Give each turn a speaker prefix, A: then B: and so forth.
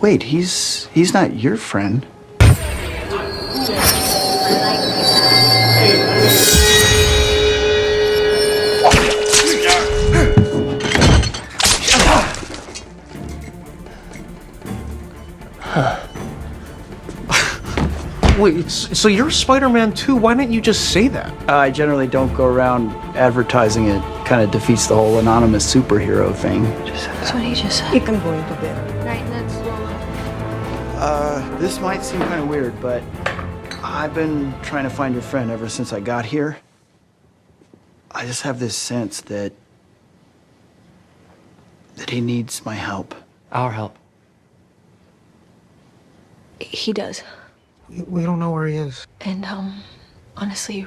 A: Wait, he's not your friend.
B: Wait, so you're Spider-Man too? Why didn't you just say that?
A: I generally don't go around advertising it. Kind of defeats the whole anonymous superhero thing.
C: That's what he just said.
D: I'm going to bed.
C: Right, that's
A: This might seem kind of weird, but I've been trying to find your friend ever since I got here. I just have this sense that he needs my help.
B: Our help.
C: He does.
D: We don't know where he is.
C: And, honestly,